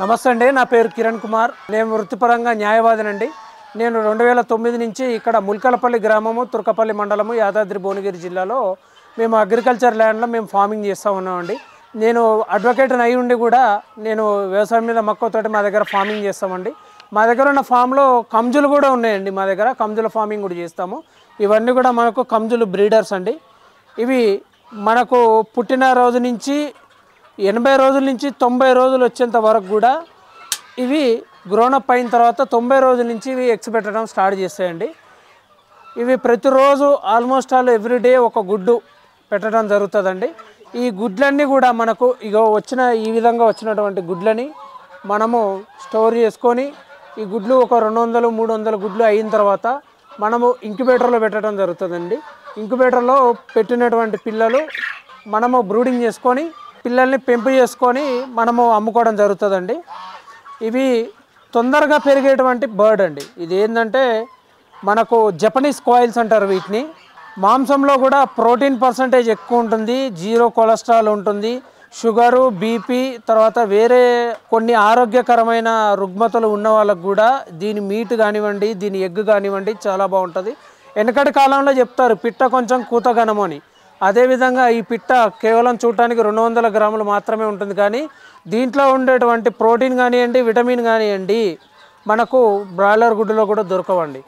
నమస్తే అండి, నా పేరు కిరణ్ కుమార్. నేను వృత్తిపరంగా న్యాయవాదినండి. నేను 2009 నుంచి ఇక్కడ ముల్కలపల్లి గ్రామము, తుర్కపల్లి మండలము, యాదాద్రి భువనగిరి జిల్లాలో మేము అగ్రికల్చర్ ల్యాండ్లో మేము ఫార్మింగ్ చేస్తూ ఉన్నామండి. నేను అడ్వకేట్ అయి ఉండి కూడా నేను వ్యవసాయం మీద మక్కువతోటి మా దగ్గర ఫార్మింగ్ చేస్తామండి. మా దగ్గర ఉన్న ఫామ్లో కంజులు కూడా ఉన్నాయండి. మా దగ్గర కంజుల ఫార్మింగ్ కూడా చేస్తాము. ఇవన్నీ కూడా మనకు కంజులు బ్రీడర్స్ అండి. ఇవి మనకు పుట్టిన రోజు నుంచి 80 రోజుల నుంచి 90 రోజులు వచ్చేంత వరకు కూడా ఇవి గ్రోనప్ అయిన తర్వాత 90 రోజుల నుంచి ఇవి ఎగ్స్ పెట్టడం స్టార్ట్ చేస్తాయండి. ఇవి ప్రతిరోజు ఆల్మోస్ట్ ఆల్ ఎవ్రీడే ఒక గుడ్డు పెట్టడం జరుగుతుందండి. ఈ గుడ్లన్నీ కూడా మనకు ఈ విధంగా వచ్చినటువంటి గుడ్లని మనము స్టోర్ చేసుకొని ఈ గుడ్లు ఒక 200-300 గుడ్లు అయిన తర్వాత మనము ఇంక్యుబేటర్లో పెట్టడం జరుగుతుందండి. ఇంక్యుబేటర్లో పెట్టినటువంటి పిల్లలు మనము బ్రూడింగ్ చేసుకొని పిల్లల్ని పెంపు చేసుకొని మనము అమ్ముకోవడం జరుగుతుందండి. ఇవి తొందరగా పెరిగేటువంటి బర్డ్ అండి. ఇది ఏంటంటే మనకు జపనీస్ కాయిల్స్ అంటారు వీటిని. మాంసంలో కూడా ప్రోటీన్ పర్సంటేజ్ ఎక్కువ ఉంటుంది, 0 కొలెస్ట్రాల్ ఉంటుంది, షుగరు, బీపీ, తర్వాత వేరే కొన్ని ఆరోగ్యకరమైన రుగ్మతలు ఉన్న వాళ్ళకు కూడా దీని మీట్ కానివ్వండి, దీని ఎగ్ కానివ్వండి చాలా బాగుంటుంది. వెనకటి కాలంలో చెప్తారు పిట్ట కొంచెం కూతగనము అని. అదేవిధంగా ఈ పిట్ట కేవలం చూడటానికి 200 గ్రాములు మాత్రమే ఉంటుంది, కానీ దీంట్లో ఉండేటువంటి ప్రోటీన్ కానివ్వండి, విటమిన్ కానివ్వండి మనకు బ్రాయిలర్ గుడ్డులో కూడా దొరకవండి.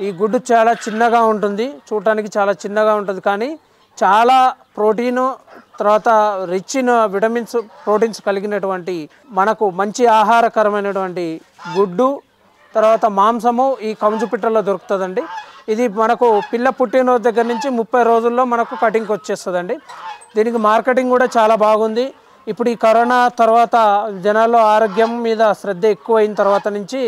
ఈ గుడ్డు చాలా చిన్నగా ఉంటుంది, చూడటానికి చాలా చిన్నగా ఉంటుంది, కానీ చాలా ప్రోటీను తర్వాత రిచ్ ఇన్ విటమిన్స్, ప్రోటీన్స్ కలిగినటువంటి మనకు మంచి ఆహారకరమైనటువంటి గుడ్డు తర్వాత మాంసము ఈ కంజు పిట్టలో దొరుకుతుందండి. ఇది మనకు పిల్ల పుట్టిన దగ్గర నుంచి 30 రోజుల్లో మనకు కటింగ్కి వచ్చేస్తుందండి. దీనికి మార్కెటింగ్ కూడా చాలా బాగుంది. ఇప్పుడు ఈ కరోనా తర్వాత జనాల్లో ఆరోగ్యం మీద శ్రద్ధ ఎక్కువ అయిన తర్వాత నుంచి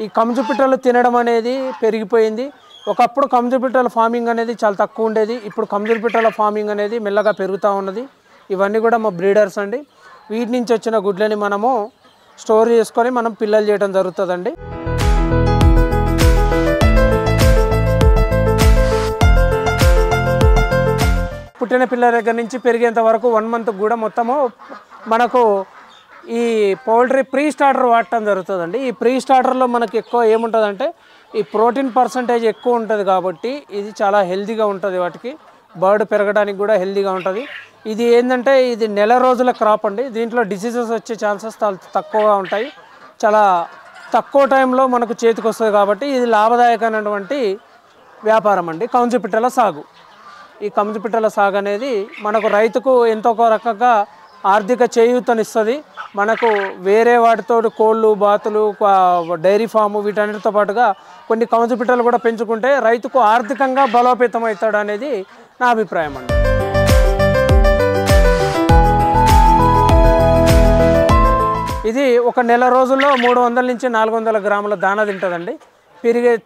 ఈ కంజు పిట్టలు తినడం అనేది పెరిగిపోయింది. ఒకప్పుడు కంజు పిట్టల ఫార్మింగ్ అనేది చాలా తక్కువ ఉండేది. ఇప్పుడు కంజు పిట్టల ఫార్మింగ్ అనేది మెల్లగా పెరుగుతూ ఉన్నది. ఇవన్నీ కూడా మా బ్రీడర్స్ అండి. వీటి నుంచి వచ్చిన గుడ్లని మనము స్టోర్ చేసుకొని మనం పిల్లలు చేయడం జరుగుతుందండి. పుట్టిన పిల్లల దగ్గర నుంచి పెరిగేంత వరకు 1 మంత్ కూడా మొత్తము మనకు ఈ పౌల్ట్రీ ప్రీ స్టార్టర్ వాడటం జరుగుతుందండి. ఈ ప్రీ స్టార్టర్లో మనకి ఎక్కువ ఏముంటుందంటే ఈ ప్రోటీన్ పర్సంటేజ్ ఎక్కువ ఉంటుంది కాబట్టి ఇది చాలా హెల్తీగా ఉంటుంది. వాటికి బర్డ్ పెరగడానికి కూడా హెల్తీగా ఉంటుంది. ఇది ఏంటంటే ఇది నెల రోజుల క్రాప్ అండి. దీంట్లో డిసీజెస్ వచ్చే ఛాన్సెస్ తక్కువగా ఉంటాయి. చాలా తక్కువ టైంలో మనకు చేతికి వస్తుంది కాబట్టి ఇది లాభదాయకమైనటువంటి వ్యాపారం అండి కంజు పిట్టల సాగు. ఈ కంజు పిట్టల సాగు అనేది మనకు రైతుకు ఎంతో ఒక రకంగా ఆర్థిక చేయూతనిస్తుంది. మనకు వేరే వాటితో కోళ్ళు, బాతులు, డైరీ ఫాము వీటన్నిటితో పాటుగా కొన్ని కంజు పిట్టలు కూడా పెంచుకుంటే రైతుకు ఆర్థికంగా బలోపేతం అవుతాడు అనేది నా అభిప్రాయం అండి. ఇది ఒక నెల రోజుల్లో 300 నుంచి 400 గ్రాముల దానా తింటుందండి.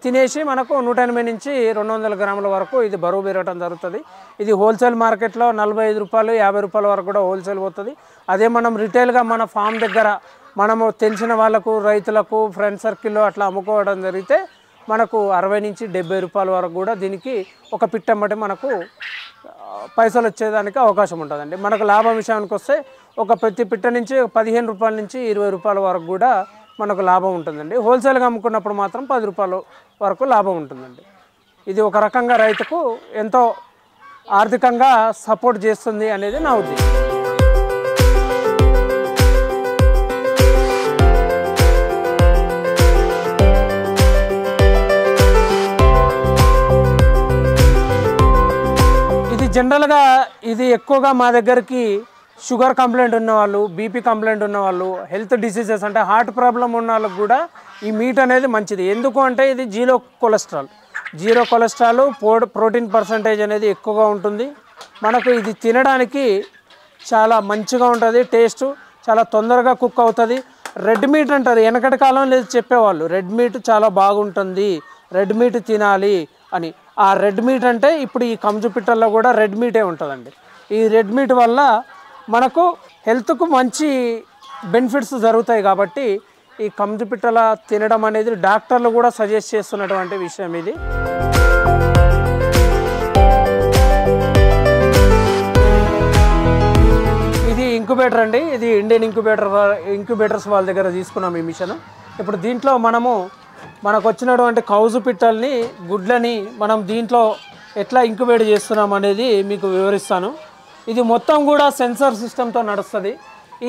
తినేసి మనకు 180 నుంచి 200 గ్రాముల వరకు ఇది బరువు పెరగడం జరుగుతుంది. ఇది హోల్సేల్ మార్కెట్లో 45 రూపాయలు 50 రూపాయల వరకు కూడా హోల్సేల్ పోతుంది. అదే మనం రిటైల్గా మన ఫామ్ దగ్గర మనము తెలిసిన వాళ్ళకు, రైతులకు, ఫ్రెండ్ సర్కిల్లో అట్లా అమ్ముకోవడం జరిగితే మనకు 60 నుంచి 70 రూపాయల వరకు కూడా దీనికి ఒక పిట్టమ్మటి మనకు పైసలు వచ్చేదానికి అవకాశం ఉంటుందండి. మనకు లాభం విషయానికి వస్తే ప్రతి పిట్ట నుంచి 15 రూపాయల నుంచి 20 రూపాయల వరకు కూడా మనకు లాభం ఉంటుందండి. హోల్సేల్గా అమ్ముకున్నప్పుడు మాత్రం 10 రూపాయల వరకు లాభం ఉంటుందండి. ఇది ఒక రకంగా రైతుకు ఎంతో ఆర్థికంగా సపోర్ట్ చేస్తుంది అనేది నా ఉద్దేశం. ఇది జనరల్గా ఇది ఎక్కువగా మా దగ్గరికి షుగర్ కంప్లైంట్ ఉన్నవాళ్ళు, బీపీ కంప్లైంట్ ఉన్నవాళ్ళు, హెల్త్ డిసీజెస్ అంటే హార్ట్ ప్రాబ్లం ఉన్న వాళ్ళకు కూడా ఈ మీట్ అనేది మంచిది. ఎందుకు అంటే ఇది 0 కొలెస్ట్రాల్, ప్రోటీన్ పర్సంటేజ్ అనేది ఎక్కువగా ఉంటుంది. మనకు ఇది తినడానికి చాలా మంచిగా ఉంటుంది. టేస్ట్ చాలా తొందరగా కుక్ అవుతుంది. రెడ్ మీట్ అంటారు, వెనకటి కాలం లేదు చెప్పేవాళ్ళు రెడ్ మీట్ చాలా బాగుంటుంది, రెడ్ మీట్ తినాలి అని. ఆ రెడ్ మీట్ అంటే ఇప్పుడు ఈ కంజు పిట్టల్లో కూడా రెడ్ మీటే ఉంటుందండి. ఈ రెడ్ మీట్ వల్ల మనకు హెల్త్కు మంచి బెనిఫిట్స్ జరుగుతాయి కాబట్టి ఈ కంజు పిట్టల తినడం అనేది డాక్టర్లు కూడా సజెస్ట్ చేస్తున్నటువంటి విషయం. ఇది ఇంక్యుబేటర్ అండి. ఇది ఇండియన్ ఇంక్యుబేటర్స్ వాళ్ళ దగ్గర తీసుకున్నాం ఈ మిషన్. ఇప్పుడు దీంట్లో మనకు వచ్చినటువంటి కౌజు పిట్టల్ని గుడ్లని మనం దీంట్లో ఎట్లా ఇంక్యుబేట్ చేస్తున్నాం అనేది మీకు వివరిస్తాను. ఇది మొత్తం కూడా సెన్సార్ సిస్టంతో నడుస్తుంది.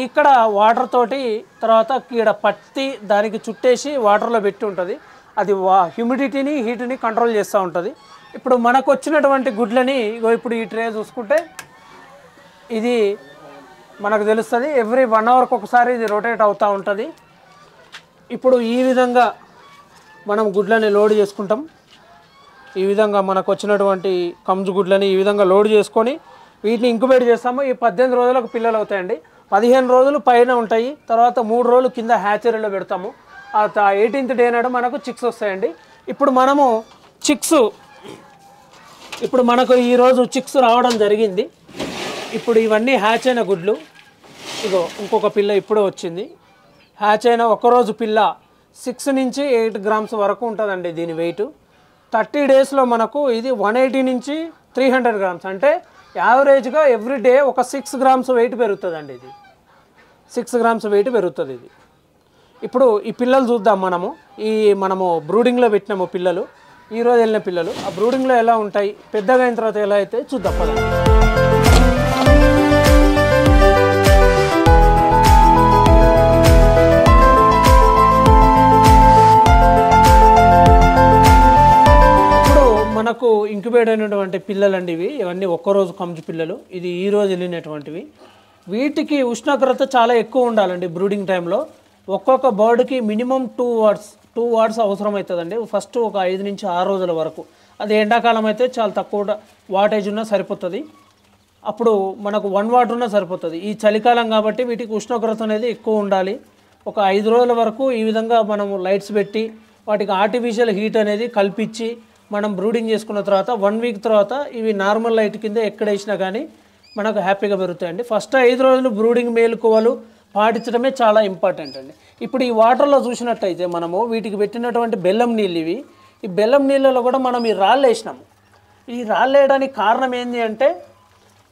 ఇక్కడ వాటర్ తోటి తర్వాత ఇక్కడ పట్టి దానికి చుట్టేసి వాటర్లో పెట్టి ఉంటుంది. అది హ్యూమిడిటీని హీట్ని కంట్రోల్ చేస్తూ ఉంటుంది. ఇప్పుడు మనకు వచ్చినటువంటి గుడ్లని ఇప్పుడు ఈ ట్రే చూసుకుంటే ఇది మనకు తెలుస్తుంది. ఎవ్రీ 1 అవర్కి ఒకసారి ఇది రొటేట్ అవుతూ ఉంటుంది. ఇప్పుడు ఈ విధంగా మనం గుడ్లని లోడ్ చేసుకుంటాం. ఈ విధంగా మనకు వచ్చినటువంటి కంజు గుడ్లని ఈ విధంగా లోడ్ చేసుకొని వీటిని ఇంక్యుబేట్ చేస్తాము. ఈ 18 రోజులకు పిల్లలు అవుతాయండి. 15 రోజులు పైన ఉంటాయి. తర్వాత 3 రోజులు కింద హ్యాచరీలో పెడతాము. 18th డే నాడు మనకు చిక్స్ వస్తాయండి. ఇప్పుడు మనకు ఈరోజు చిక్స్ రావడం జరిగింది. ఇప్పుడు ఇవన్నీ హ్యాచ్ అయిన గుడ్లు. ఇగో ఇంకొక పిల్ల ఇప్పుడే వచ్చింది. హ్యాచ్ అయిన ఒకరోజు పిల్ల 6 నుంచి 8 గ్రామ్స్ వరకు ఉంటుందండి దీని వెయిట్. 30 డేస్లో మనకు ఇది 180 నుంచి 300 గ్రామ్స్, అంటే యావరేజ్గా ఎవ్రీ డే ఒక 6 గ్రామ్స్ వెయిట్ పెరుగుతుందండి. ఇది 6 గ్రామ్స్ వెయిట్ పెరుగుతుంది ఇది. ఇప్పుడు ఈ పిల్లలు చూద్దాం. మనము బ్రూడింగ్లో పెట్టినాము పిల్లలు, ఈరోజు వెళ్ళిన పిల్లలు. ఆ బ్రూడింగ్లో ఎలా ఉంటాయి, పెద్దగా అయిన తర్వాత ఎలా అయితే చూద్దాం పదండి. మనకు ఇంక్యుబేట్ అయినటువంటి పిల్లలండి ఇవన్నీ ఒక్కరోజు కంజు పిల్లలు. ఇది ఈరోజు వెళ్ళినటువంటివి. వీటికి ఉష్ణోగ్రత చాలా ఎక్కువ ఉండాలండి బ్రూడింగ్ టైంలో. ఒక్కొక్క బర్డ్కి మినిమం 2 అవర్స్ అవసరం అవుతుందండి. ఫస్ట్ ఒక 5 నుంచి 6 రోజుల వరకు. అది ఎండాకాలం అయితే చాలా తక్కువ వాటేజ్ ఉన్నా సరిపోతుంది. అప్పుడు మనకు 1 వాట్ ఉన్నా సరిపోతుంది. ఈ చలికాలం కాబట్టి వీటికి ఉష్ణోగ్రత అనేది ఎక్కువ ఉండాలి. ఒక 5 రోజుల వరకు ఈ విధంగా మనము లైట్స్ పెట్టి వాటికి ఆర్టిఫిషియల్ హీట్ అనేది కల్పించి మనం బ్రూడింగ్ చేసుకున్న తర్వాత 1 వీక్ తర్వాత ఇవి నార్మల్ లైట్ కింద ఎక్కడ వేసినా కానీ మనకు హ్యాపీగా పెరుగుతాయండి. ఫస్ట్ 5 రోజులు బ్రూడింగ్ మేలుకోవాలి పాటించడమే చాలా ఇంపార్టెంట్ అండి. ఇప్పుడు ఈ వాటర్లో చూసినట్టయితే మనము వీటికి పెట్టినటువంటి బెల్లం నీళ్ళు ఇవి. ఈ బెల్లం నీళ్ళలో కూడా మనం ఈ రాళ్ళు వేసినాము. ఈ రాళ్ళు వేయడానికి కారణం ఏంటి అంటే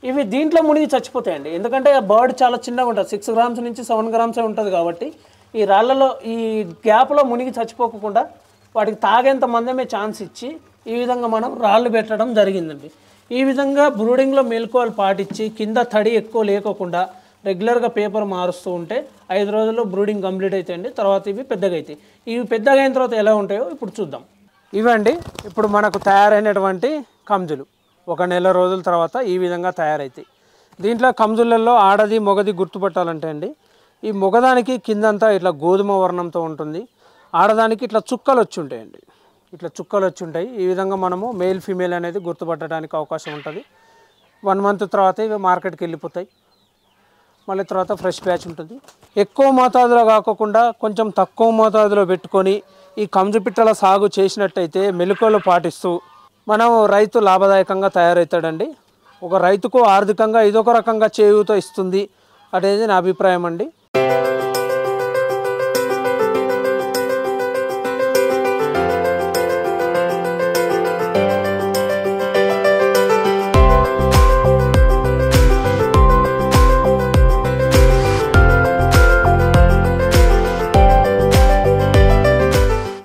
ఇవి దీంట్లో మునిగి చచ్చిపోతాయండి. ఎందుకంటే బర్డ్ చాలా చిన్నగా ఉంటుంది, 6 గ్రామ్స్ నుంచి 7 గ్రామ్సే ఉంటుంది కాబట్టి ఈ రాళ్ళలో ఈ గ్యాప్లో మునిగి చచ్చిపోకుండా వాటికి తాగేంత మందమే ఛాన్స్ ఇచ్చి ఈ విధంగా మనం రాళ్ళు పెట్టడం జరిగిందండి. ఈ విధంగా బ్రూడింగ్లో మెలకువలు పాటించి కింద తడి ఎక్కువ లేకోకుండా రెగ్యులర్గా పేపర్ మారుస్తూ ఉంటే 5 రోజుల్లో బ్రూడింగ్ కంప్లీట్ అవుతాయండి. తర్వాత ఇవి పెద్దగా అవుతాయి. ఇవి పెద్దగా అయిన తర్వాత ఎలా ఉంటాయో ఇప్పుడు చూద్దాం. ఇవండి ఇప్పుడు మనకు తయారైనటువంటి కంజులు 1 నెల రోజుల తర్వాత ఈ విధంగా తయారవుతాయి. దీంట్లో కంజులలో ఆడది మొగది గుర్తుపట్టాలంటే అండి, ఈ మొగదానికి కిందంతా ఇట్లా గోధుమ వర్ణంతో ఉంటుంది, ఆడదానికి ఇట్లా చుక్కలు వచ్చి ఉంటాయండి. ఇట్లా చుక్కలు వచ్చి ఉంటాయి. ఈ విధంగా మనము మేల్ ఫీమేల్ అనేది గుర్తుపట్టడానికి అవకాశం ఉంటుంది. 1 మంత్ తర్వాత ఇవి మార్కెట్కి వెళ్ళిపోతాయి. మళ్ళీ తర్వాత ఫ్రెష్ బ్యాచ్ ఉంటుంది. ఎక్కువ మోతాదులో కాకుండా కొంచెం తక్కువ మోతాదులో పెట్టుకొని ఈ కంజు పిట్టల సాగు చేసినట్టయితే మెలకువలు పాటిస్తూ మనం రైతు లాభదాయకంగా తయారవుతాడండి. ఒక రైతుకు ఆర్థికంగా ఇదొక రకంగా చేయూత ఇస్తుంది అనేది నా అభిప్రాయం అండి.